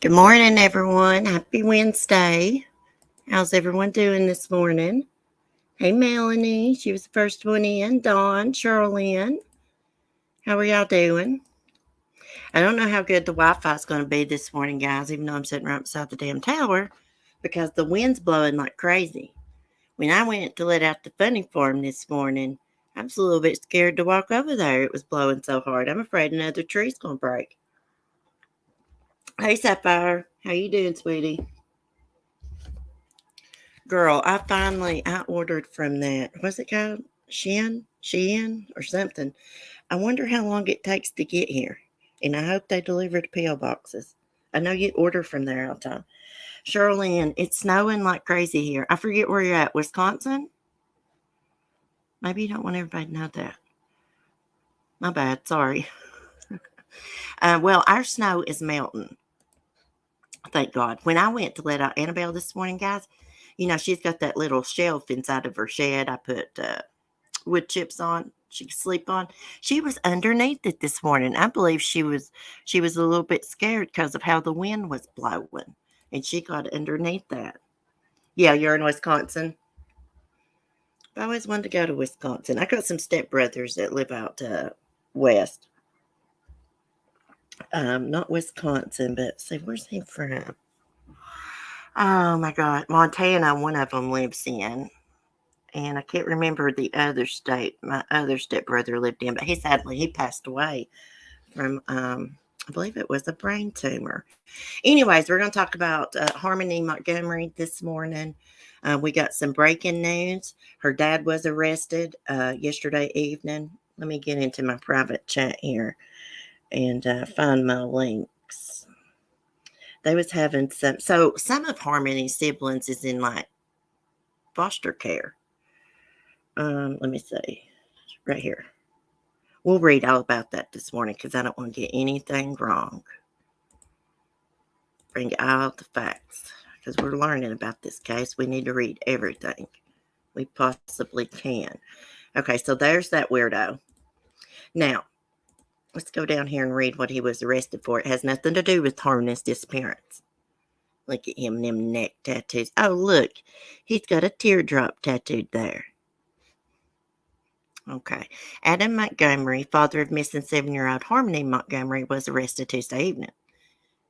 Good morning, everyone. Happy Wednesday. How's everyone doing this morning? Hey, Melanie. She was the first one in. Dawn, Charlene. How are y'all doing? I don't know how good the Wi-Fi is going to be this morning, guys, even though I'm sitting right beside the damn tower because the wind's blowing like crazy. When I went to let out the funny farm this morning, I was a little bit scared to walk over there. It was blowing so hard. I'm afraid another tree's going to break. Hey, Sapphire. How you doing, sweetie? Girl, I ordered from that. What's it called? Shein, or something. I wonder how long it takes to get here. And I hope they deliver to PO boxes. I know you order from there all the time. Charlene, it's snowing like crazy here. I forget where you're at. Wisconsin? Maybe you don't want everybody to know that. My bad. Sorry. Well, our snow is melting. Thank God. When I went to let out Annabelle this morning, guys, she's got that little shelf inside of her shed. I put wood chips on she could sleep on. She was underneath it this morning. I believe she was a little bit scared because of how the wind was blowing, and she got underneath that. Yeah, you're in Wisconsin. I always wanted to go to Wisconsin. I got some stepbrothers that live out west. Not Wisconsin, but see, where's he from? Oh my God, Montana. One of them lives in, and I can't remember the other state my other stepbrother lived in, but he passed away from I believe it was a brain tumor. Anyways, we're going to talk about Harmony Montgomery this morning. We got some breaking news. Her dad was arrested yesterday evening. Let me get into my private chat here and find my links. They was having some of Harmony's siblings is in like foster care. Let me see, right here. We'll read all about that this morning because I don't want to get anything wrong. Bring out the facts because we're learning about this case. We need to read everything we possibly can. Okay, so there's that weirdo. Now, let's go down here and read what he was arrested for. It has nothing to do with Harmony's disappearance. Look at him, them neck tattoos. Oh, look, he's got a teardrop tattooed there. Okay. Adam Montgomery, father of missing 7-year-old Harmony Montgomery, was arrested Tuesday evening.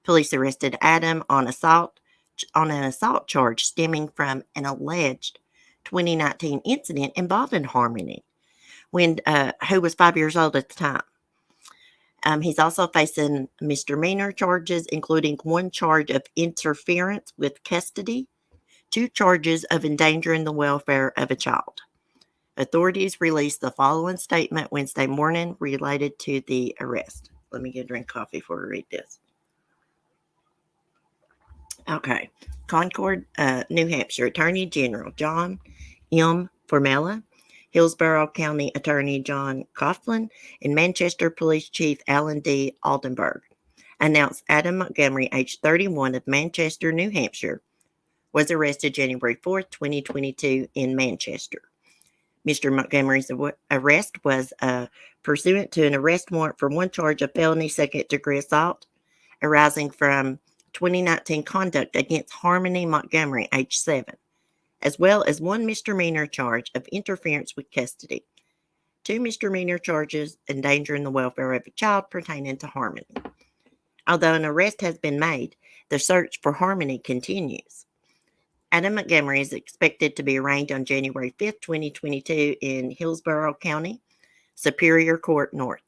Police arrested Adam on an assault charge stemming from an alleged 2019 incident involving Harmony, who was 5 years old at the time. He's also facing misdemeanor charges, including one charge of interference with custody, 2 charges of endangering the welfare of a child. Authorities released the following statement Wednesday morning related to the arrest. Let me get a drink of coffee before we read this. Okay. Concord, New Hampshire Attorney General John M. Formella, Hillsborough County Attorney John Coughlin, and Manchester Police Chief Alan D. Aldenburg announced Adam Montgomery, age 31, of Manchester, New Hampshire, was arrested January 4th, 2022 in Manchester. Mr. Montgomery's arrest was pursuant to an arrest warrant for one charge of felony second-degree assault arising from 2019 conduct against Harmony Montgomery, age 7, as well as one misdemeanor charge of interference with custody, 2 misdemeanor charges endangering the welfare of a child pertaining to Harmony. Although an arrest has been made, the search for Harmony continues. Adam Montgomery is expected to be arraigned on January 5th, 2022 in Hillsborough County, Superior Court North.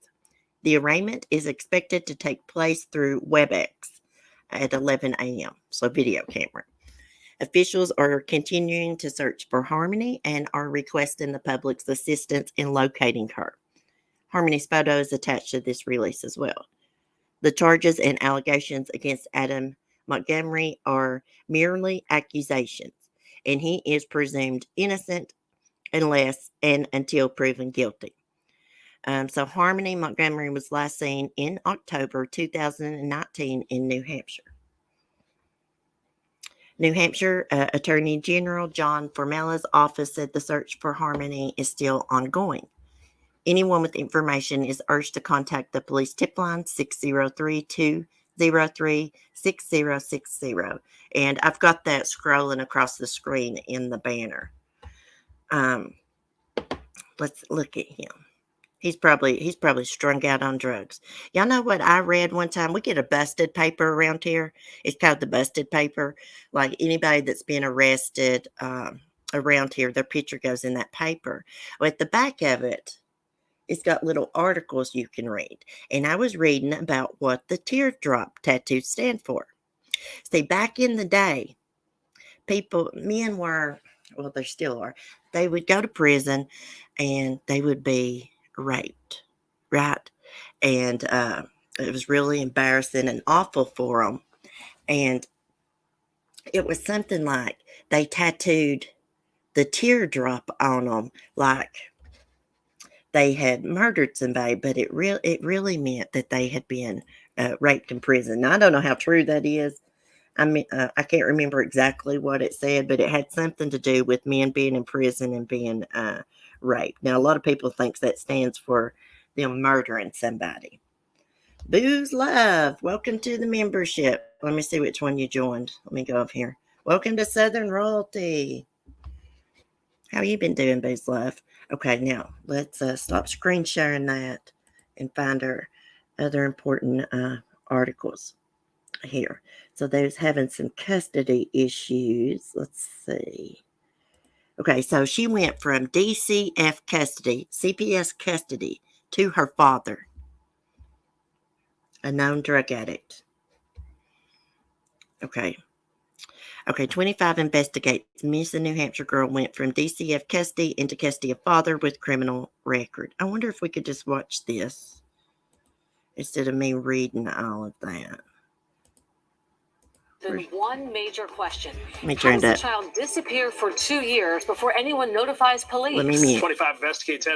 The arraignment is expected to take place through WebEx at 11 a.m., so video camera. Officials are continuing to search for Harmony and are requesting the public's assistance in locating her. Harmony's photo is attached to this release as well. The charges and allegations against Adam Montgomery are merely accusations, and he is presumed innocent until proven guilty. So Harmony Montgomery was last seen in October 2019 in New Hampshire. New Hampshire Attorney General John Formella's office said the search for Harmony is still ongoing. Anyone with information is urged to contact the police tip line 603-2 036060. And I've got that scrolling across the screen in the banner. Let's look at him. He's probably strung out on drugs. Y'all know what I read one time? We get a busted paper around here. It's called the busted paper. Like anybody that's been arrested around here, their picture goes in that paper. Well, at the back of it, it's got little articles you can read. And I was reading about what the teardrop tattoos stand for. See, back in the day, men were, well, they still are, they would go to prison and they would be raped, right? And it was really embarrassing and awful for them. And it was something like they tattooed the teardrop on them, like they had murdered somebody, but it really meant that they had been raped in prison. Now, I don't know how true that is. I mean, I can't remember exactly what it said, but it had something to do with men being in prison and being raped. Now, a lot of people think that stands for them murdering somebody. Booze Love, welcome to the membership. Let me see which one you joined. Let me go up here. Welcome to Southern Royalty. How you been doing, Booze Love? Okay, now let's stop screen sharing that and find our other important articles here. So there's having some custody issues. Let's see. Okay, so she went from DCF custody, CPS custody, to her father, a known drug addict. Okay, 25 investigates. Missing New Hampshire girl went from DCF custody into custody of father with criminal record. I wonder if we could just watch this instead of me reading all of that. One major question. How does the child disappear for 2 years before anyone notifies police? Let me mute. 25 investigates.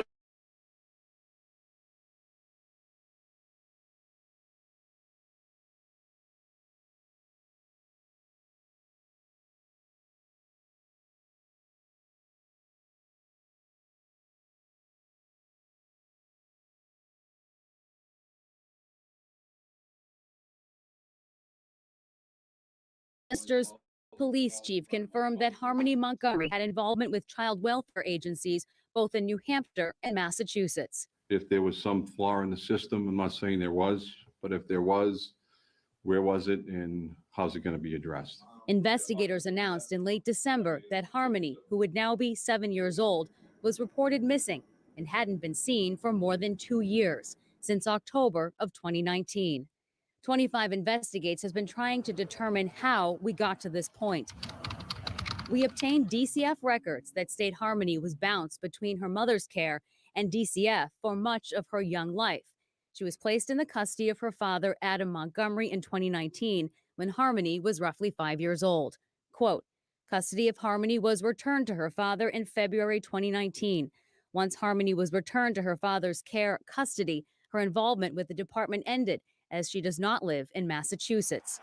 Chester's police chief confirmed that Harmony Montgomery had involvement with child welfare agencies both in New Hampshire and Massachusetts. If there was some flaw in the system, I'm not saying there was, but if there was, where was it and how's it going to be addressed? Investigators announced in late December that Harmony, who would now be 7 years old, was reported missing and hadn't been seen for more than 2 years, since October of 2019. 25 Investigates has been trying to determine how we got to this point. We obtained DCF records that state Harmony was bounced between her mother's care and DCF for much of her young life. She was placed in the custody of her father, Adam Montgomery, in 2019, when Harmony was roughly 5 years old. Quote, custody of Harmony was returned to her father in February 2019. Once Harmony was returned to her father's care custody, her involvement with the department ended, as she does not live in Massachusetts.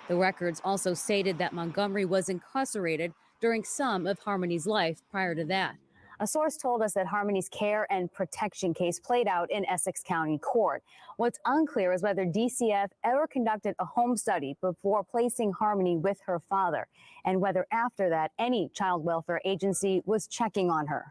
The records also stated that Montgomery was incarcerated during some of Harmony's life prior to that. A source told us that Harmony's care and protection case played out in Essex County Court. What's unclear is whether DCF ever conducted a home study before placing Harmony with her father, and whether after that any child welfare agency was checking on her.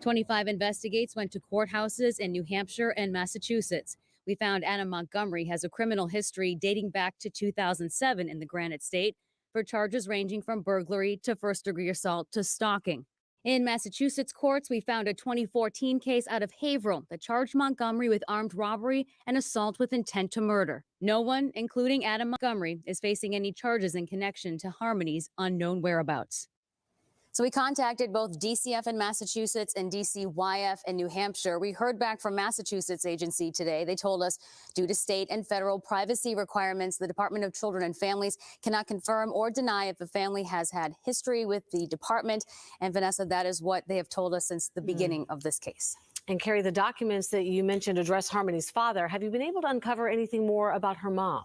25 Investigates went to courthouses in New Hampshire and Massachusetts. We found Adam Montgomery has a criminal history dating back to 2007 in the Granite State for charges ranging from burglary to first-degree assault to stalking. In Massachusetts courts, we found a 2014 case out of Haverhill that charged Montgomery with armed robbery and assault with intent to murder. No one, including Adam Montgomery, is facing any charges in connection to Harmony's unknown whereabouts. So we contacted both DCF in Massachusetts and DCYF in New Hampshire. We heard back from Massachusetts agency today. They told us due to state and federal privacy requirements, the Department of Children and Families cannot confirm or deny if the family has had history with the department. And Vanessa, that is what they have told us since the beginning of this case. And Carrie, the documents that you mentioned address Harmony's father. Have you been able to uncover anything more about her mom?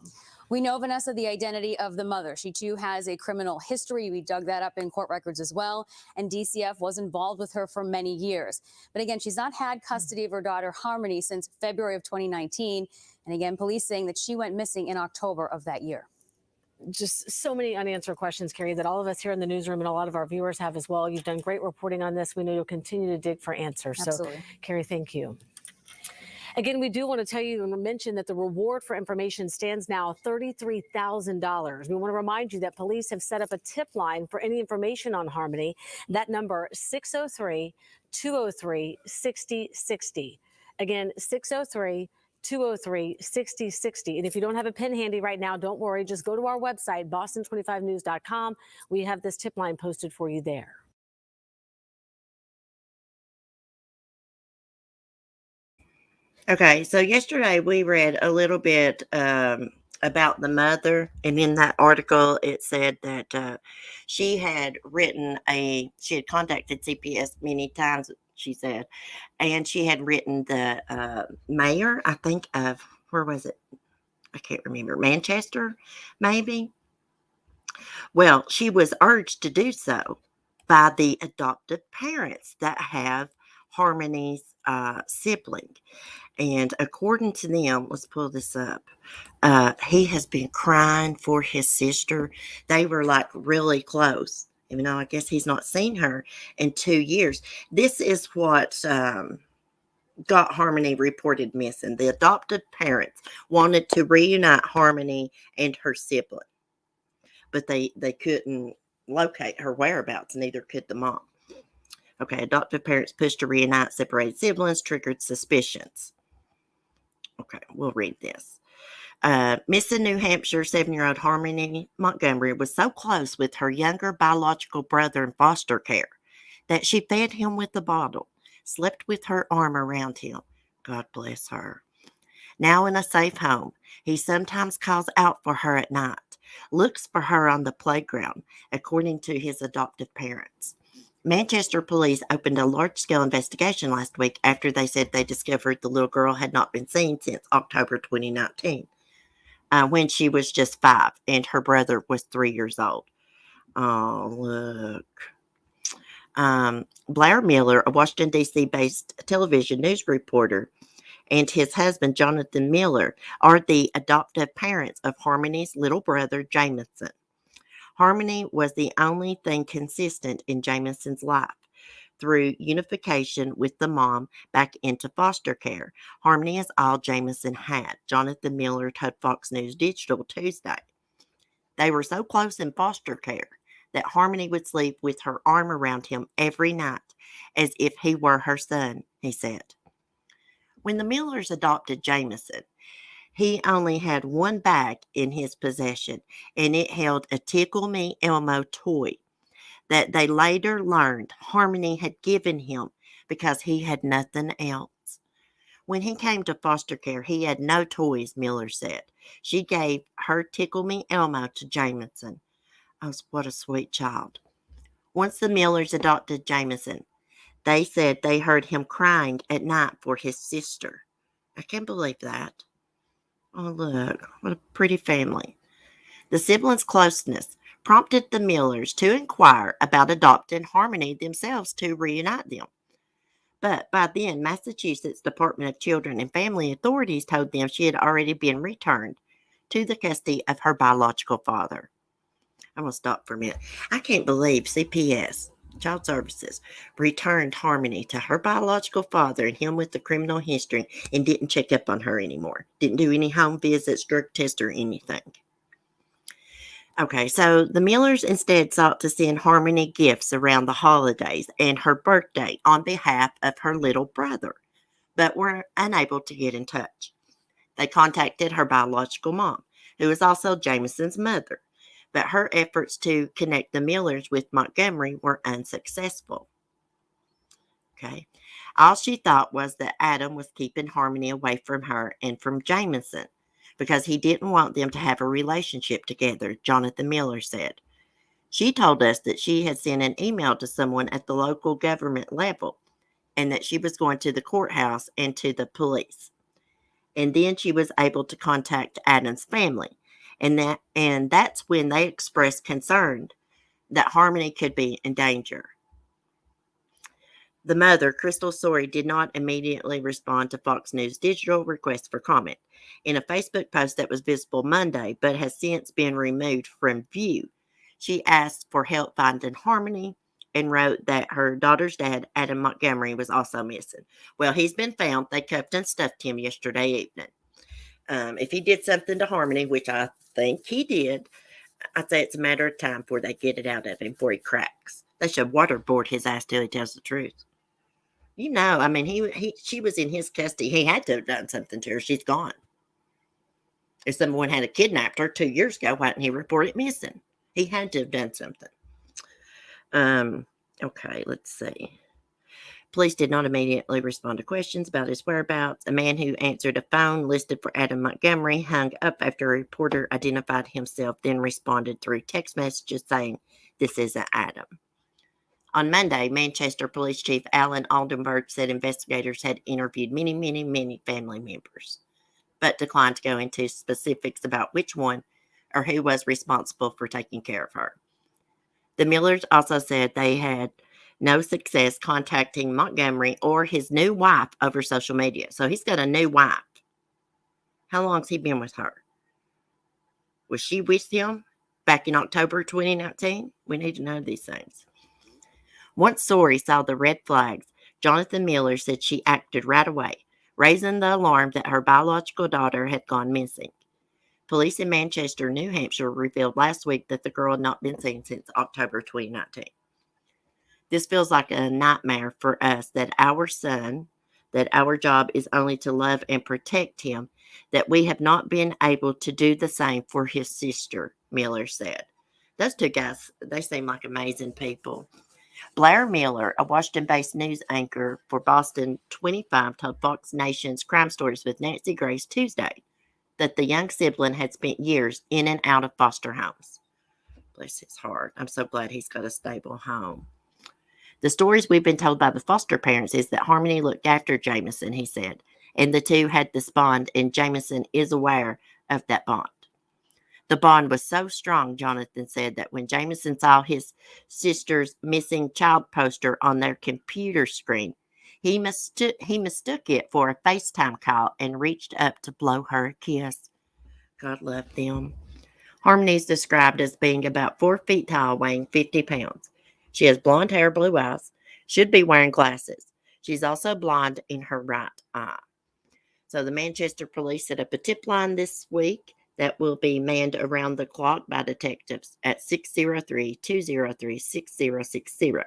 We know, Vanessa, the identity of the mother. She, too, has a criminal history. We dug that up in court records as well. And DCF was involved with her for many years. But again, she's not had custody of her daughter, Harmony, since February of 2019. And again, police saying that she went missing in October of that year. Just so many unanswered questions, Carrie, that all of us here in the newsroom and a lot of our viewers have as well. You've done great reporting on this. We know you'll continue to dig for answers. Absolutely. So, Carrie, thank you. Again, we do want to tell you and mention that the reward for information stands now $33,000. We want to remind you that police have set up a tip line for any information on Harmony. That number, 603-203-6060. Again, 603-203-6060. And if you don't have a pen handy right now, don't worry. Just go to our website, boston25news.com. We have this tip line posted for you there. Okay, so yesterday we read a little bit about the mother, and in that article it said that she had contacted CPS many times, she said, and she had written the mayor, I think, of, where was it? I can't remember, Manchester, maybe? Well, she was urged to do so by the adoptive parents that have Harmony's sibling. And according to them, let's pull this up. He has been crying for his sister. They were like really close, even though I guess he's not seen her in 2 years. This is what got Harmony reported missing. The adoptive parents wanted to reunite Harmony and her sibling, but they couldn't locate her whereabouts, neither could the mom. Okay, adoptive parents pushed to reunite separated siblings, triggered suspicions. Okay, we'll read this. Missing New Hampshire 7-year-old Harmony Montgomery was so close with her younger biological brother in foster care that she fed him with a bottle, slept with her arm around him. God bless her. Now in a safe home, he sometimes calls out for her at night, looks for her on the playground, according to his adoptive parents. Manchester police opened a large-scale investigation last week after they said they discovered the little girl had not been seen since October 2019, when she was just 5 and her brother was 3 years old. Oh, look. Blair Miller, a Washington, D.C.-based television news reporter, and his husband, Jonathan Miller, are the adoptive parents of Harmony's little brother, Jamison. Harmony was the only thing consistent in Jamison's life. Through unification with the mom back into foster care, Harmony is all Jamison had, Jonathan Miller told Fox News Digital Tuesday. They were so close in foster care that Harmony would sleep with her arm around him every night, as if he were her son, he said. When the Millers adopted Jamison, he only had one bag in his possession, and it held a Tickle Me Elmo toy that they later learned Harmony had given him because he had nothing else. When he came to foster care, he had no toys, Miller said. She gave her Tickle Me Elmo to Jamison. Oh, what a sweet child. Once the Millers adopted Jamison, they said they heard him crying at night for his sister. I can't believe that. Oh, look, what a pretty family. The siblings' closeness prompted the Millers to inquire about adopting Harmony themselves to reunite them. But by then, Massachusetts Department of Children and Family authorities told them she had already been returned to the custody of her biological father. I'm going to stop for a minute. I can't believe CPS, Child Services, returned Harmony to her biological father and him with the criminal history and didn't check up on her anymore. Didn't do any home visits, drug tests, or anything. Okay, so the Millers instead sought to send Harmony gifts around the holidays and her birthday on behalf of her little brother, but were unable to get in touch. They contacted her biological mom, who is also Jamison's mother, but her efforts to connect the Millers with Montgomery were unsuccessful. Okay, all she thought was that Adam was keeping Harmony away from her and from Jamison, because he didn't want them to have a relationship together, Jonathan Miller said. She told us that she had sent an email to someone at the local government level and that she was going to the courthouse and to the police. And then she was able to contact Adam's family. And that's when they expressed concern that Harmony could be in danger. The mother, Crystal Sorey, did not immediately respond to Fox News Digital requests for comment. In a Facebook post that was visible Monday but has since been removed from view, she asked for help finding Harmony and wrote that her daughter's dad, Adam Montgomery, was also missing. Well, he's been found. They cuffed and stuffed him yesterday evening. If he did something to Harmony, which I think he did, I'd say it's a matter of time before they get it out of him, before he cracks. They should waterboard his ass till he tells the truth. I mean, she was in his custody. He had to have done something to her. She's gone. If someone had kidnapped her 2 years ago, why didn't he report it missing? He had to have done something. Okay, let's see. Police did not immediately respond to questions about his whereabouts. A man who answered a phone listed for Adam Montgomery hung up after a reporter identified himself, then responded through text messages saying, "This isn't Adam." On Monday, Manchester Police Chief Alan Aldenberg said investigators had interviewed many family members, but declined to go into specifics about which one or who was responsible for taking care of her. The Millers also said they had no success contacting Montgomery or his new wife over social media. So he's got a new wife. How long's he been with her? Was she with him back in October 2019? We need to know these things. Once Sorey saw the red flags, Jonathan Miller said she acted right away, raising the alarm that her biological daughter had gone missing. Police in Manchester, New Hampshire revealed last week that the girl had not been seen since October 2019. This feels like a nightmare for us that our son, that our job is only to love and protect him, that we have not been able to do the same for his sister, Miller said. Those two guys, they seem like amazing people. Blair Miller, a Washington-based news anchor for Boston 25, told Fox Nation's Crime Stories with Nancy Grace Tuesday that the young sibling had spent years in and out of foster homes. Bless his heart. I'm so glad he's got a stable home. The stories we've been told by the foster parents is that Harmony looked after Jameson, he said, and the two had this bond, and Jameson is aware of that bond. The bond was so strong, Jonathan said, that when Jameson saw his sister's missing child poster on their computer screen, he mistook it for a FaceTime call and reached up to blow her a kiss. God love them. Harmony is described as being about 4 feet tall, weighing 50 pounds. She has blonde hair, blue eyes, should be wearing glasses. She's also blind in her right eye. So the Manchester police set up a tip line this week that will be manned around the clock by detectives at 603-203-6060.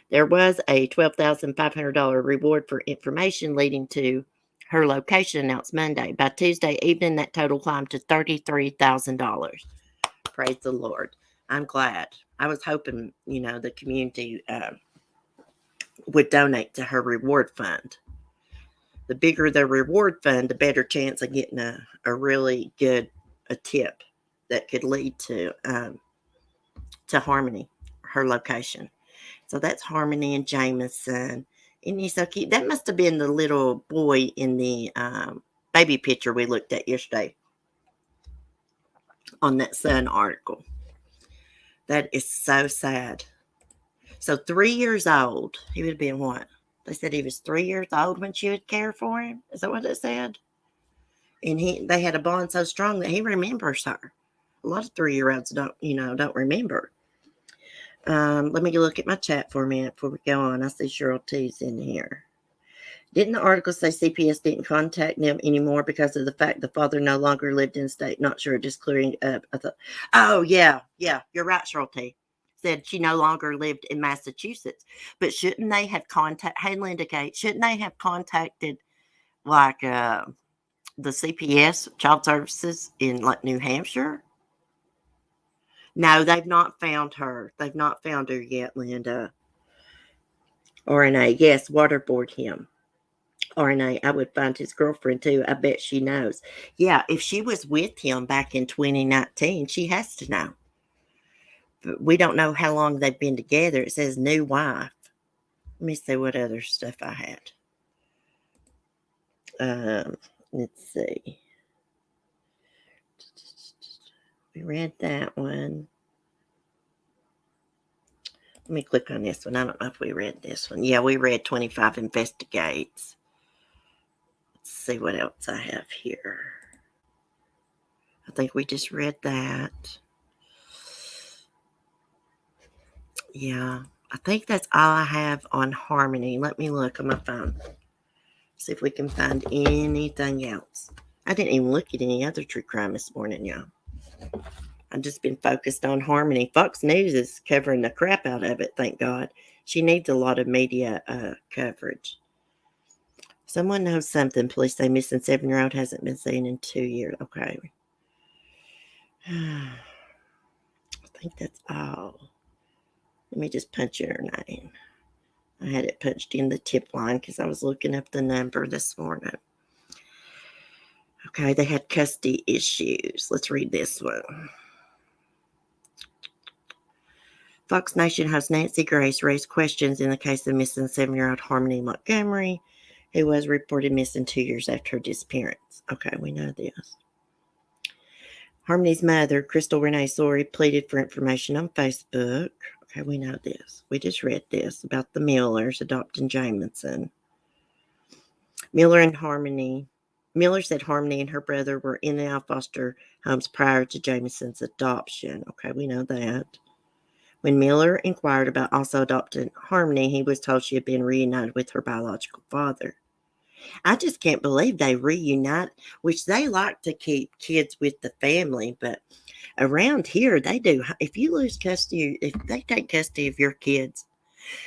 There was a $12,500 reward for information leading to her location announced Monday. By Tuesday evening, that total climbed to $33,000. Praise the Lord. I'm glad. I was hoping, the community would donate to her reward fund. The bigger the reward fund, the better chance of getting a really good tip that could lead to Harmony, her location. So that's Harmony and Jameson. Isn't he so cute? That must have been the little boy in the baby picture we looked at yesterday on that Sun article. That is so sad. So 3 years old. He would have been what? They said he was 3 years old when she would care for him. Is that what it said? And they had a bond so strong that he remembers her. A lot of 3-year-olds don't remember. Let me look at my chat for a minute before we go on. I see Cheryl T's in here. Didn't the article say CPS didn't contact them anymore because of the fact the father no longer lived in the state? Not sure, just clearing up. I thought, oh, yeah, you're right, Cheryl T. Said she no longer lived in Massachusetts. But shouldn't they have shouldn't they have contacted like the CPS, Child Services in like New Hampshire? No, they've not found her. They've not found her yet, Linda. RNA, yes, waterboard him. RNA, I would find his girlfriend too. I bet she knows. Yeah, if she was with him back in 2019, she has to know. But we don't know how long they've been together. It says new wife. Let me see what other stuff I had. Let's see. We read that one. Let me click on this one. I don't know if we read this one. Yeah, we read 25 Investigates. Let's see what else I have here. I think we just read that. Yeah, I think that's all I have on Harmony. Let me look on my phone. See if we can find anything else. I didn't even look at any other true crime this morning, y'all. I've just been focused on Harmony. Fox News is covering the crap out of it, thank God. She needs a lot of media coverage. Someone knows something. Police say missing 7-year-old hasn't been seen in 2 years. Okay. I think that's all. Let me just punch in her name. I had it punched in the tip line because I was looking up the number this morning. Okay, they had custody issues. Let's read this one. Fox Nation host Nancy Grace raised questions in the case of missing 7-year-old Harmony Montgomery, who was reported missing 2 years after her disappearance. Okay, we know this. Harmony's mother, Crystal Renee Sorey, pleaded for information on Facebook. Okay, we know this. We just read this about the Millers adopting Jamison. Miller said Harmony and her brother were in the foster homes prior to Jamison's adoption. Okay, we know that. When Miller inquired about also adopting Harmony, he was told she had been reunited with her biological father. I just can't believe they reunite, which they like to keep kids with the family, but around here they do. If you lose custody, if they take custody of your kids,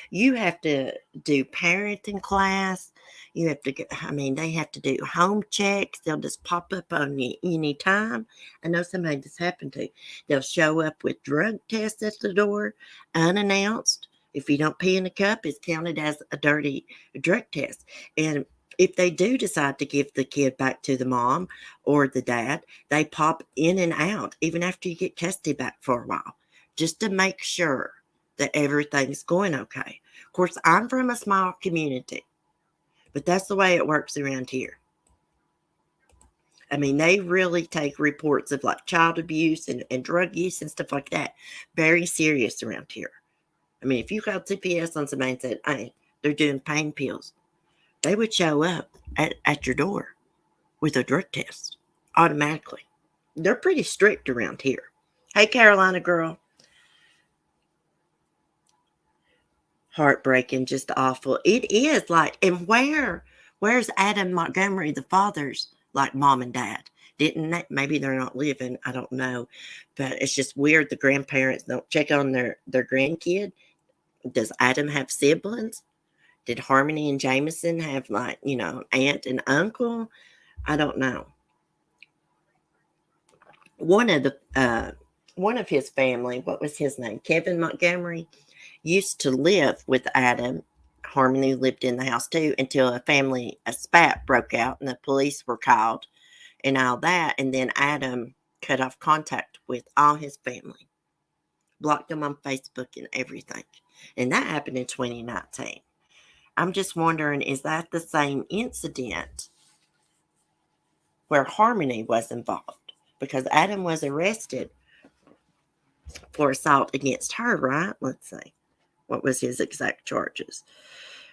you have to do parenting class. You have to they have to do home checks. They'll just pop up on you any time. I know somebody this happened to. They'll show up with drug tests at the door, unannounced. If you don't pee in the cup, it's counted as a dirty drug test. And if they do decide to give the kid back to the mom or the dad, they pop in and out, even after you get custody back for a while, just to make sure that everything's going okay. Of course, I'm from a small community, but that's the way it works around here. They really take reports of like child abuse and drug use and stuff like that very serious around here. If you called CPS on somebody and said, hey, they're doing pain pills, they would show up at your door with a drug test automatically. They're pretty strict around here. Hey, Carolina girl. Heartbreaking, just awful. It is like, and where's Adam Montgomery, the father's like mom and dad? Maybe they're not living, I don't know, but it's just weird. The grandparents don't check on their grandkid. Does Adam have siblings? Did Harmony and Jamison have aunt and uncle? I don't know. One of his family, what was his name? Kevin Montgomery, used to live with Adam. Harmony lived in the house too until a spat broke out and the police were called and all that. And then Adam cut off contact with all his family, blocked them on Facebook and everything. And that happened in 2019. I'm just wondering, is that the same incident where Harmony was involved? Because Adam was arrested for assault against her, right? Let's see. What was his exact charges?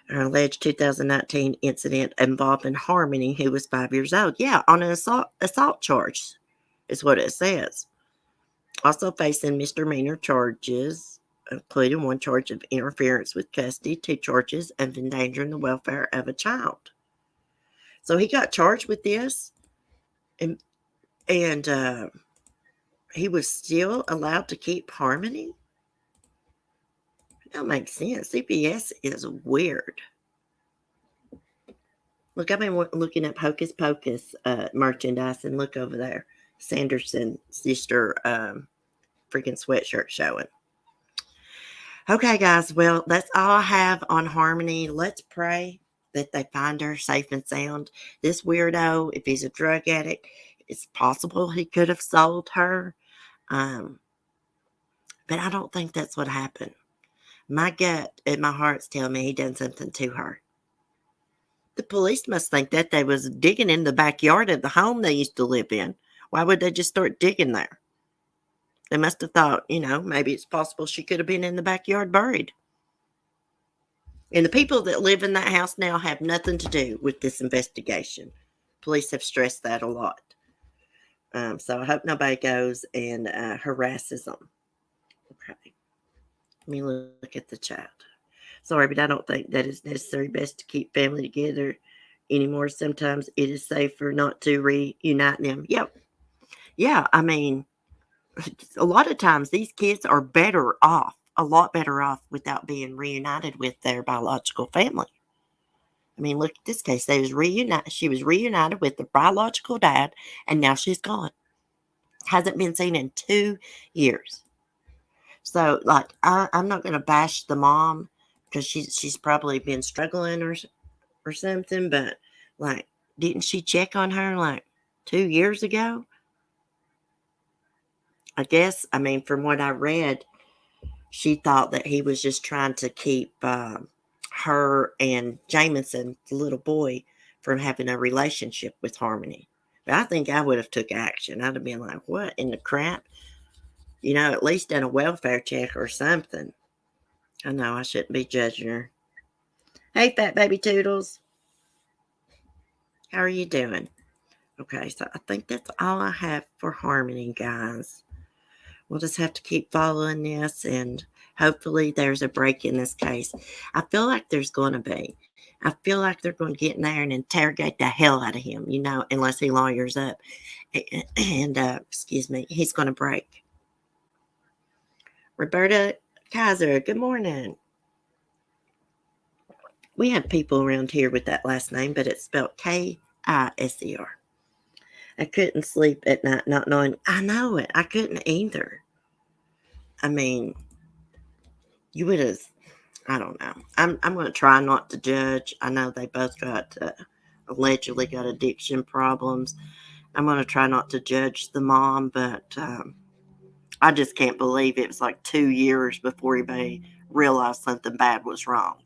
An alleged 2019 incident involving Harmony, who was 5 years old. Yeah, on an assault charge is what it says. Also facing misdemeanor charges, including 1 charge of interference with custody, 2 charges of endangering the welfare of a child. So he got charged with this, and he was still allowed to keep Harmony? That makes sense. CPS is weird. Look, I've been looking up Hocus Pocus merchandise, and look over there. Sanderson's sister freaking sweatshirt showing. Okay, guys. Well, that's all I have on Harmony. Let's pray that they find her safe and sound. This weirdo, if he's a drug addict, it's possible he could have sold her. But I don't think that's what happened. My gut and my heart's telling me he done something to her. The police must think that they was digging in the backyard of the home they used to live in. Why would they just start digging there? They must have thought, maybe it's possible she could have been in the backyard buried. And the people that live in that house now have nothing to do with this investigation. Police have stressed that a lot. So I hope nobody goes and harasses them. Okay. Let me look at the chat. Sorry, but I don't think that it's necessary best to keep family together anymore. Sometimes it is safer not to reunite them. Yep. Yeah, I mean, a lot of times these kids are better off, a lot better off without being reunited with their biological family. I mean, look at this case. She was reunited with the biological dad, and now she's gone. Hasn't been seen in 2 years. So, like, I'm not going to bash the mom because she's probably been struggling or something. But like, didn't she check on her like 2 years ago? I guess. I mean, from what I read, she thought that he was just trying to keep her and Jameson, the little boy, from having a relationship with Harmony. But I think I would have took action. I'd have been like, "What in the crap?" At least done a welfare check or something. I know I shouldn't be judging her. Hey, fat baby Toodles. How are you doing? Okay, so I think that's all I have for Harmony, guys. We'll just have to keep following this, and hopefully there's a break in this case. I feel like there's going to be. I feel like they're going to get in there and interrogate the hell out of him, unless he lawyers up. And, excuse me, he's going to break. Roberta Kaiser, good morning. We have people around here with that last name, but it's spelled Kiser. I couldn't sleep at night not knowing. I know it. I couldn't either. I mean, you would have. I don't know. I'm going to try not to judge. I know they both got allegedly got addiction problems. I'm going to try not to judge the mom, but I just can't believe it was like 2 years before he realized something bad was wrong.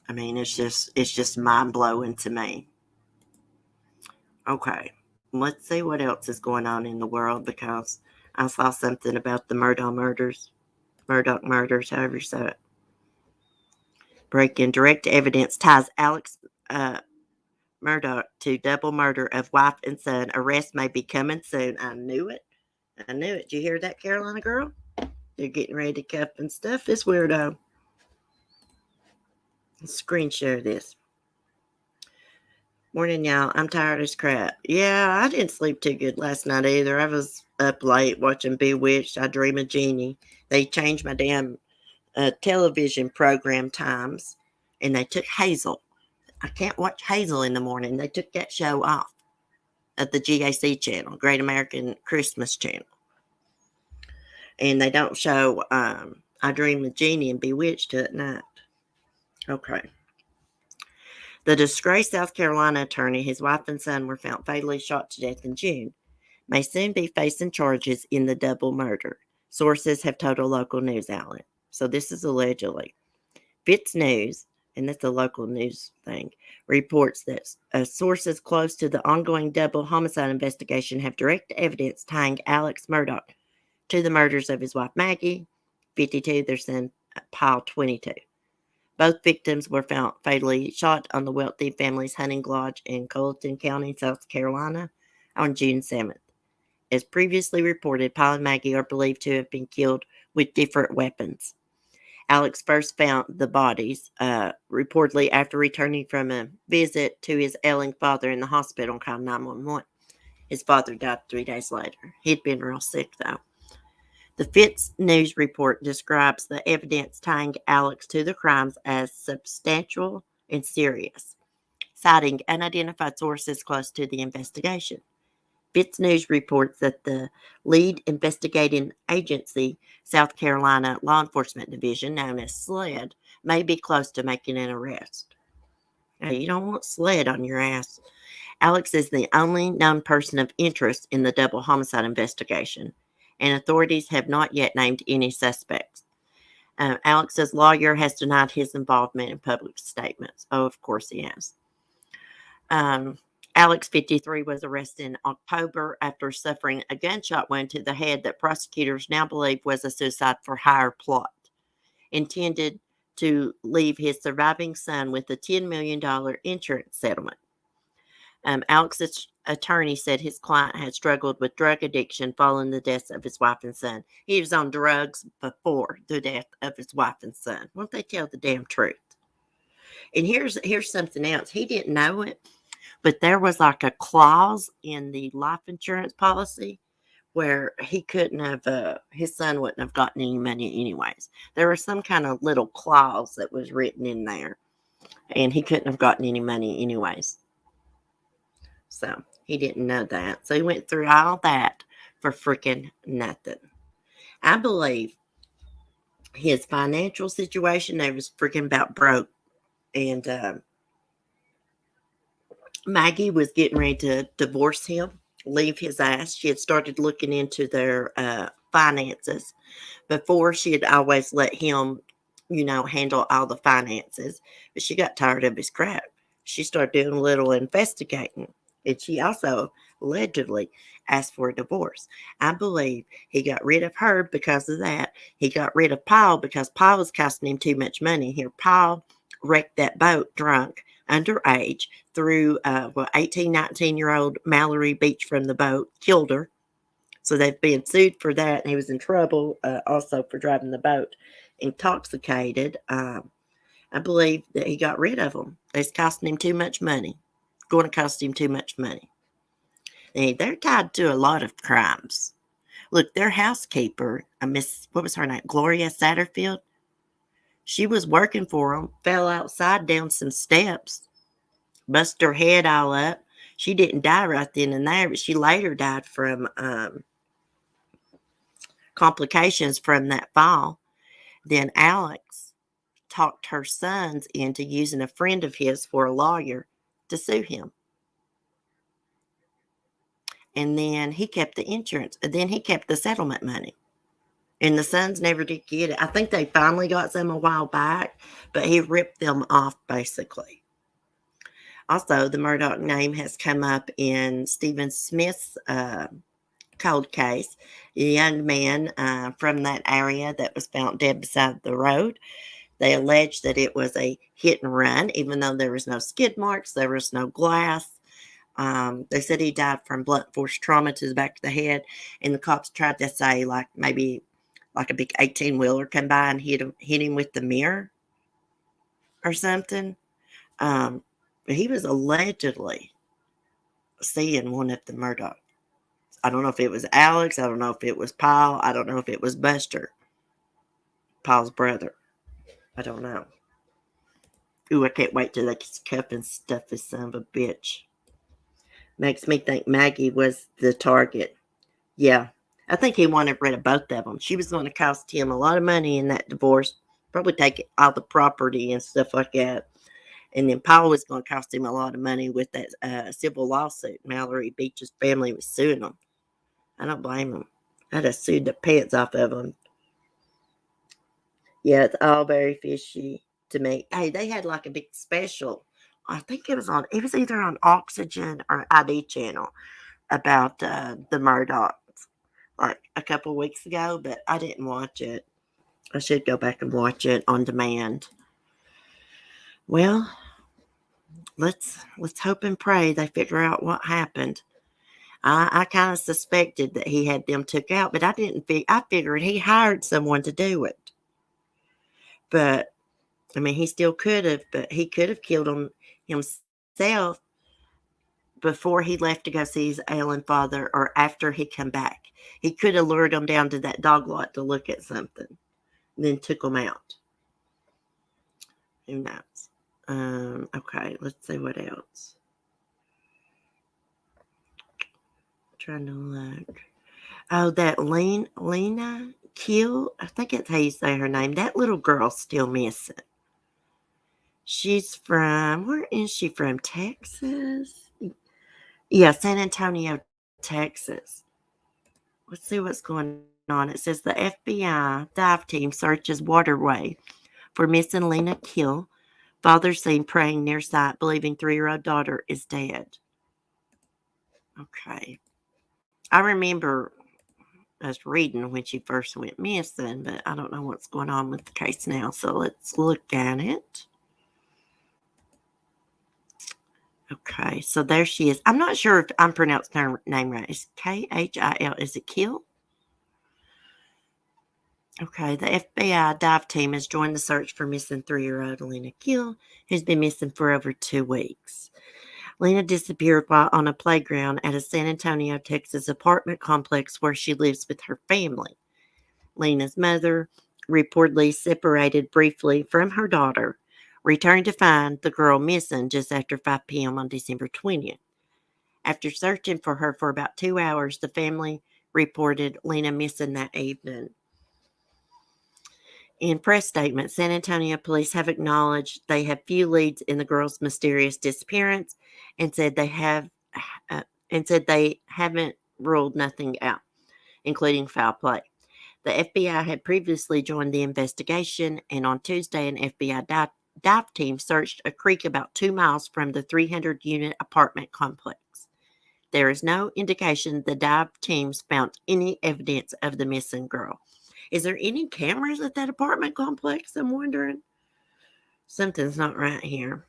I mean, it's just mind blowing to me. Okay, let's see what else is going on in the world, because I saw something about the Murdoch murders, however you say it. Breaking direct evidence ties Alex Murdoch to double murder of wife and son. Arrest may be coming soon. I knew it. Did you hear that, Carolina girl? They're getting ready to cuff and stuff this weirdo. Screen share this. Morning, y'all. I'm tired as crap. Yeah, I didn't sleep too good last night either. I was up late watching Bewitched. I Dream of Jeannie. They changed my damn television program times, and they took Hazel. I can't watch Hazel in the morning. They took that show off at the GAC channel, Great American Christmas Channel. And they don't show I Dream of Jeannie and Bewitched at night. Okay. The disgraced South Carolina attorney, his wife and son were found fatally shot to death in June, may soon be facing charges in the double murder. Sources have told a local news outlet. So this is allegedly. Fitz News, and that's a local news thing, reports that sources close to the ongoing double homicide investigation have direct evidence tying Alex Murdoch to the murders of his wife Maggie, 52, their son Paul, 22. Both victims were found fatally shot on the wealthy family's hunting lodge in Colleton County, South Carolina, on June 7th. As previously reported, Paul and Maggie are believed to have been killed with different weapons. Alex first found the bodies, reportedly after returning from a visit to his ailing father in the hospital and called 911. His father died 3 days later. He'd been real sick, though. The Fitz News report describes the evidence tying Alex to the crimes as substantial and serious, citing unidentified sources close to the investigation. Fitz News reports that the lead investigating agency, South Carolina Law Enforcement Division, known as SLED, may be close to making an arrest. Now, you don't want SLED on your ass. Alex is the only known person of interest in the double homicide investigation, and authorities have not yet named any suspects. Alex's lawyer has denied his involvement in public statements. Oh, of course he has. Alex, 53, was arrested in October after suffering a gunshot wound to the head that prosecutors now believe was a suicide for hire plot intended to leave his surviving son with a $10 million insurance settlement. Alex's attorney said his client had struggled with drug addiction following the deaths of his wife and son. He was on drugs before the death of his wife and son. Won't they tell the damn truth? And here's something else. He didn't know it, but there was like a clause in the life insurance policy where he couldn't have, his son wouldn't have gotten any money anyways. There was some kind of little clause that was written in there, and he couldn't have gotten any money anyways. So he didn't know that. So he went through all that for freaking nothing. I believe his financial situation, they was freaking about broke. And Maggie was getting ready to divorce him, leave his ass. She had started looking into their finances. Before, she had always let him, handle all the finances. But she got tired of his crap. She started doing a little investigating. And she also allegedly asked for a divorce. I believe he got rid of her because of that. He got rid of Paul because Paul was costing him too much money. Here, Paul wrecked that boat drunk, underage, threw 18, 19-year-old Mallory Beach from the boat, killed her. So they've been sued for that, and he was in trouble also for driving the boat intoxicated. I believe that he got rid of them. It's costing him too much money. Going to cost him too much money. And they're tied to a lot of crimes. Look, their housekeeper, what was her name? Gloria Satterfield. She was working for them, fell outside down some steps, busted her head all up. She didn't die right then and there, but she later died from complications from that fall. Then Alex talked her sons into using a friend of his for a lawyer to sue him. And then he kept the insurance. And then he kept the settlement money. And the sons never did get it. I think they finally got some a while back, but he ripped them off basically. Also, the Murdaugh name has come up in Stephen Smith's cold case. A young man from that area that was found dead beside the road. They alleged that it was a hit and run, even though there was no skid marks, there was no glass. They said he died from blunt force trauma to the back of the head, and the cops tried to say maybe a big 18-wheeler come by and hit him with the mirror or something. But he was allegedly seeing one of the Murdaugh. I don't know if it was Alex. I don't know if it was Paul. I don't know if it was Buster, Paul's brother. I don't know. Ooh, I can't wait till they cuff and stuff this son of a bitch. Makes me think Maggie was the target. Yeah, I think he wanted rid of both of them. She was going to cost him a lot of money in that divorce, probably take all the property and stuff like that. And then Paul was going to cost him a lot of money with that civil lawsuit. Mallory Beach's family was suing them. I don't blame them. I'd have sued the pants off of them. Yeah, it's all very fishy to me. Hey, they had like a big special. I think it was either on Oxygen or ID channel about the Murdaughs like a couple weeks ago, but I didn't watch it. I should go back and watch it on demand. Well, let's hope and pray they figure out what happened. I kind of suspected that he had them took out, but I didn't I figured he hired someone to do it. But I mean, he still could have, but he could have killed him himself before he left to go see his ailing father or after he come back. He could have lured him down to that dog lot to look at something and then took him out. Who knows? Okay, let's see what else. Trying to look. Oh, that Lena Kill, I think that's how you say her name. That little girl's still missing. She's from, where is she from? Texas? Yeah, San Antonio, Texas. Let's see what's going on. It says the FBI dive team searches waterway for missing Lena Kill. Father seen praying near site, believing 3-year-old daughter is dead. Okay. I remember was reading when she first went missing, but I don't know what's going on with the case now. So let's look at it. Okay, so there she is. I'm not sure if I'm pronouncing her name right. It's Khil. Is it Kill? Okay, the FBI dive team has joined the search for missing 3-year-old Lena Kill, who's been missing for over 2 weeks. Lena disappeared while on a playground at a San Antonio, Texas apartment complex where she lives with her family. Lena's mother reportedly separated briefly from her daughter, returned to find the girl missing just after 5 p.m. on December 20th. After searching for her for about 2 hours, the family reported Lena missing that evening. In press statements, San Antonio police have acknowledged they have few leads in the girl's mysterious disappearance and said they haven't ruled nothing out, including foul play. The FBI had previously joined the investigation, and on Tuesday, an FBI dive team searched a creek about 2 miles from the 300-unit apartment complex. There is no indication the dive teams found any evidence of the missing girl. Is there any cameras at that apartment complex? I'm wondering. Something's not right here.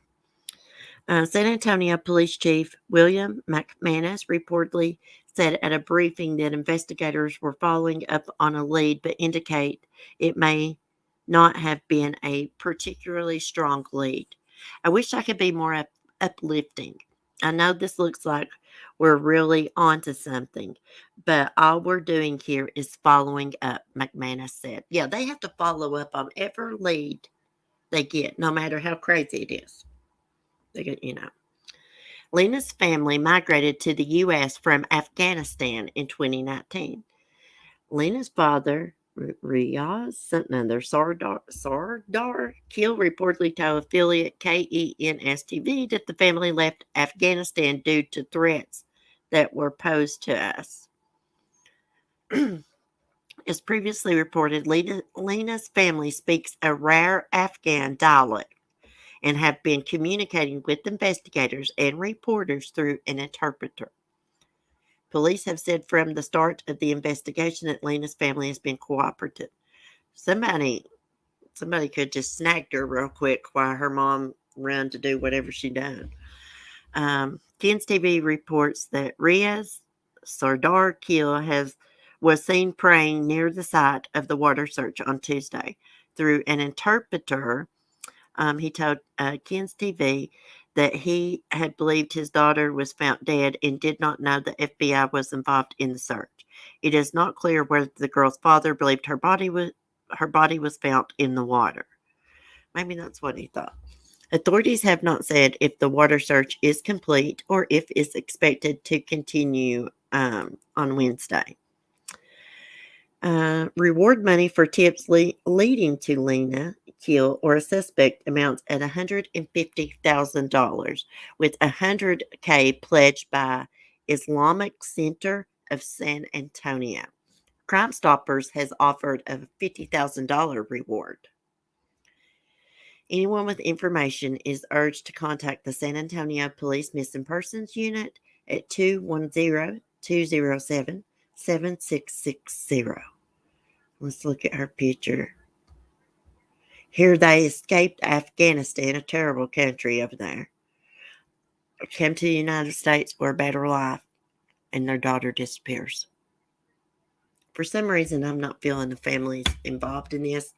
San Antonio Police Chief William McManus reportedly said at a briefing that investigators were following up on a lead but indicate it may not have been a particularly strong lead. I wish I could be more uplifting. I know this looks like we're really onto something, but all we're doing here is following up, McManus said. Yeah, they have to follow up on every lead they get, no matter how crazy it is. They get, Lena's family migrated to the U.S. from Afghanistan in 2019. Lena's father, Riaz, Sardar Kill, reportedly told affiliate KENS TV that the family left Afghanistan due to threats that were posed to us. As previously reported, Lena's family speaks a rare Afghan dialect and have been communicating with investigators and reporters through an interpreter. Police have said from the start of the investigation that Lena's family has been cooperative. Somebody could just snagged her real quick while her mom ran to do whatever she done. Ken's TV reports that Riaz Sardar Kill was seen praying near the site of the water search on Tuesday. Through an interpreter, he told Ken's TV that he had believed his daughter was found dead and did not know the FBI was involved in the search. It is not clear whether the girl's father believed her body was found in the water. Maybe that's what he thought. Authorities have not said if the water search is complete or if it's expected to continue on Wednesday. Reward money for tips leading to Lena Kill or a suspect amounts at $150,000, with $100K pledged by Islamic Center of San Antonio. Crime Stoppers has offered a $50,000 reward. Anyone with information is urged to contact the San Antonio Police Missing Persons Unit at 210-207-7660. Let's look at her picture. Here they escaped Afghanistan, a terrible country over there. Came to the United States for a better life, and their daughter disappears. For some reason, I'm not feeling the families involved in this.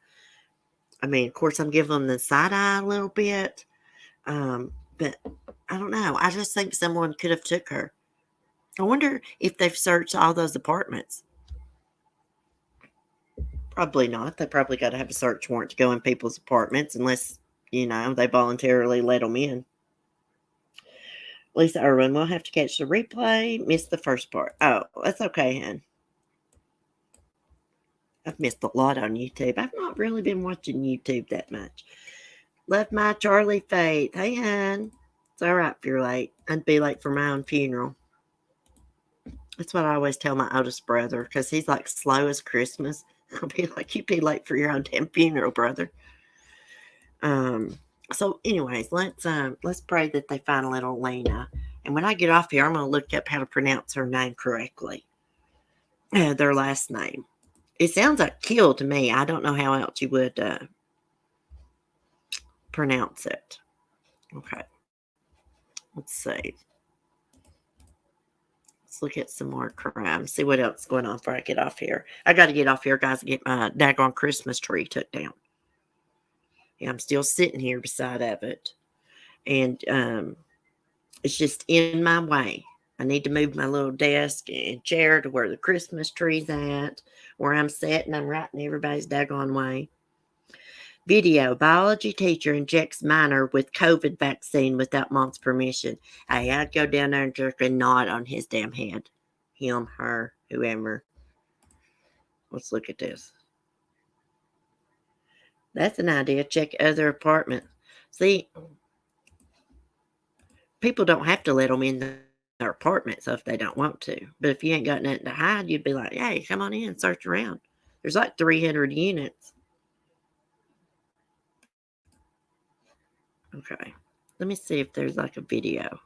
I mean, of course, I'm giving them the side eye a little bit, but I don't know. I just think someone could have took her. I wonder if they've searched all those apartments. Probably not. They probably got to have a search warrant to go in people's apartments unless, they voluntarily let them in. Lisa Irwin will have to catch the replay. Missed the first part. Oh, that's okay, hon. I've missed a lot on YouTube. I've not really been watching YouTube that much. Love my Charlie Faith. Hey, hon. It's all right if you're late. I'd be late for my own funeral. That's what I always tell my oldest brother, because he's like slow as Christmas. I'll be like, you'd be late for your own damn funeral, brother. So anyways, let's pray that they find little Lena. And when I get off here, I'm going to look up how to pronounce her name correctly. their last name. It sounds like Kill to me. I don't know how else you would pronounce it. Okay. Let's see. Let's look at some more crime. See what else is going on before I get off here. I got to get off here, guys, and get my daggone Christmas tree took down. Yeah, I'm still sitting here beside of it. And it's just in my way. I need to move my little desk and chair to where the Christmas tree's at, where I'm sitting. I'm right in everybody's daggone way. Video, biology teacher injects minor with COVID vaccine without mom's permission. Hey, I'd go down there and jerk a knot on his damn head. Him, her, whoever. Let's look at this. That's an idea. Check other apartments. See, people don't have to let them in their apartments if they don't want to. But if you ain't got nothing to hide, you'd be like, hey, come on in, search around. There's like 300 units. Okay. Let me see if there's like a video.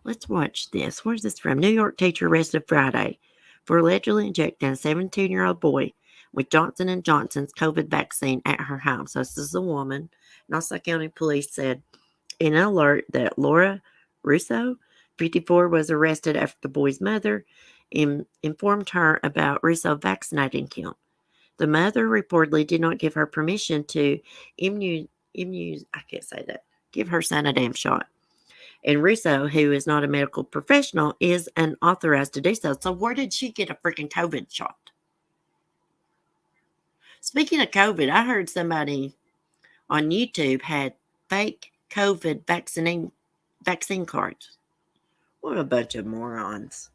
Let's watch this. Where's this from? New York teacher arrested Friday for allegedly injecting a 17-year-old boy with Johnson & Johnson's COVID vaccine at her home. So this is a woman. Nassau County Police said in an alert that Laura Russo, 54, was arrested after the boy's mother informed her about Russo vaccinating him. The mother reportedly did not give her permission to give her son a damn shot. And Russo, who is not a medical professional, is unauthorized to do so. So where did she get a freaking COVID shot? Speaking of COVID, I heard somebody on YouTube had fake COVID vaccine cards. What a bunch of morons.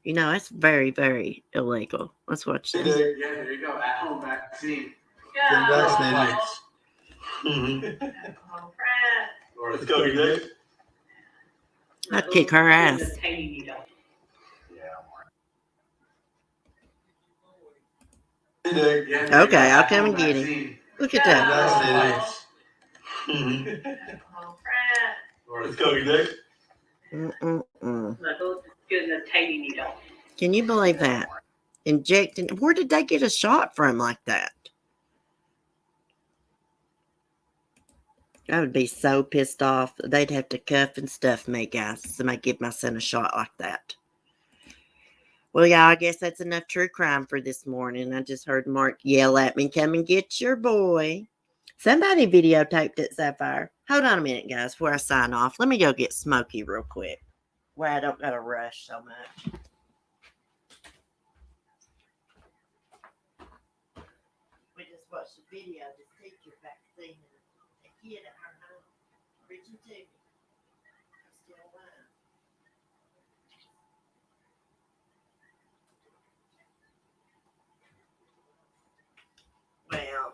You know, that's very, very illegal. Let's watch this. Yeah, there you go. At home vaccine. Get vaccinated. Let's go, you good? I'd kick her ass. Okay, I'll come and get him. Look at that. Let's go, you good? Can you believe that? Injecting. Where did they get a shot from like that? I would be so pissed off. They'd have to cuff and stuff me, guys. Somebody give my son a shot like that. Well, yeah, I guess that's enough true crime for this morning. I just heard Mark yell at me, come and get your boy. Somebody videotaped it, Sapphire. Hold on a minute, guys, before I sign off. Let me go get Smokey real quick, where I don't got to rush so much. We just watched the video of this teacher vaccine and a kid at her home. Reaching to me. I'm still alive. Well,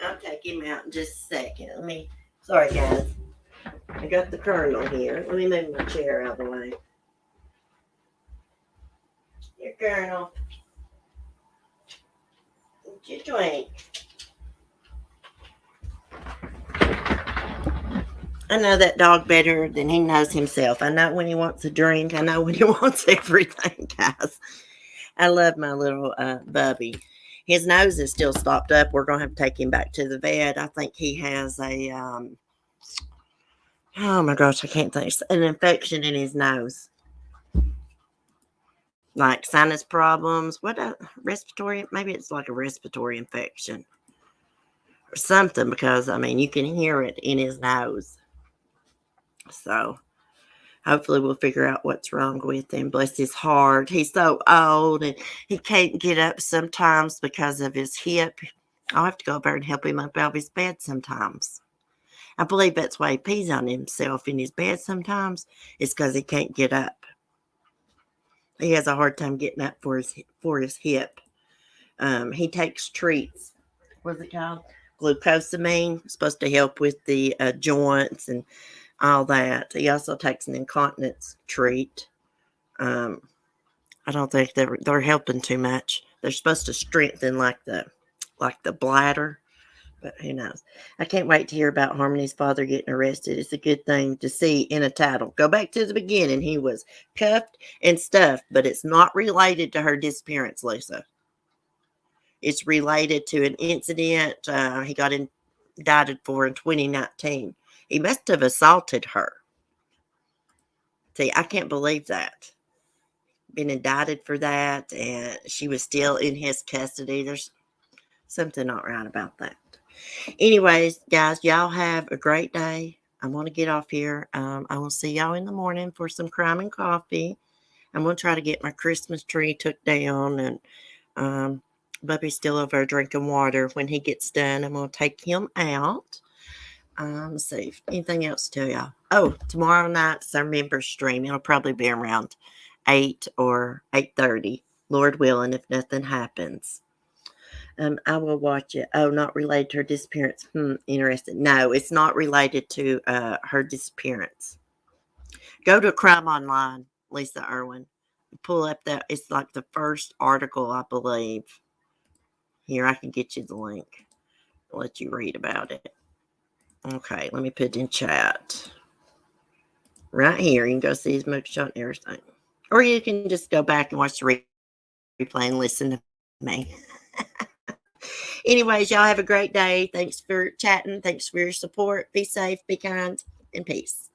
I'll take him out in just a second. Sorry guys. I got the Colonel here. Let me move my chair out of the way. Here, Colonel. What you doing? I know that dog better than he knows himself. I know when he wants a drink. I know when he wants everything, guys. I love my little Bubby. His nose is still stopped up. We're going to have to take him back to the vet. I think he has a, oh my gosh, I can't think. An infection in his nose. Like sinus problems. Respiratory? Maybe it's like a respiratory infection. Or something because, I mean, you can hear it in his nose. So, hopefully we'll figure out what's wrong with him. Bless his heart. He's so old and he can't get up sometimes because of his hip. I'll have to go over and help him up out of his bed sometimes. I believe that's why he pees on himself in his bed sometimes. It's because he can't get up. He has a hard time getting up for his hip. He takes treats. What's it called? Glucosamine. Supposed to help with the joints and all that. He also takes an incontinence treat. I don't think they're helping too much. They're supposed to strengthen like the bladder, But who knows? I can't wait to hear about Harmony's father getting arrested. It's a good thing to see in a title. Go back to the beginning. He was cuffed and stuffed, but it's not related to her disappearance, Lisa. It's related to an incident he got indicted for in 2019. He must have assaulted her. See, I can't believe that. Been indicted for that, and she was still in his custody. There's something not right about that. Anyways, guys, y'all have a great day. I'm going to get off here. I will see y'all in the morning for some crime and coffee. I'm going to try to get my Christmas tree took down, and Bubby's still over there drinking water. When he gets done, I'm going to take him out. Let's see, anything else to tell y'all? Oh, tomorrow night's our members stream. It'll probably be around 8 or 8:30, Lord willing, if nothing happens. I will watch it. Oh, not related to her disappearance. Interesting. No, it's not related to her disappearance. Go to Crime Online, Lisa Irwin. Pull up that. It's like the first article, I believe. Here, I can get you the link. I'll let you read about it. Okay, let me put it in chat. Right here, you can go see his mugshot and everything. Or you can just go back and watch the replay and listen to me. Anyways, y'all have a great day. Thanks for chatting. Thanks for your support. Be safe, be kind, and peace.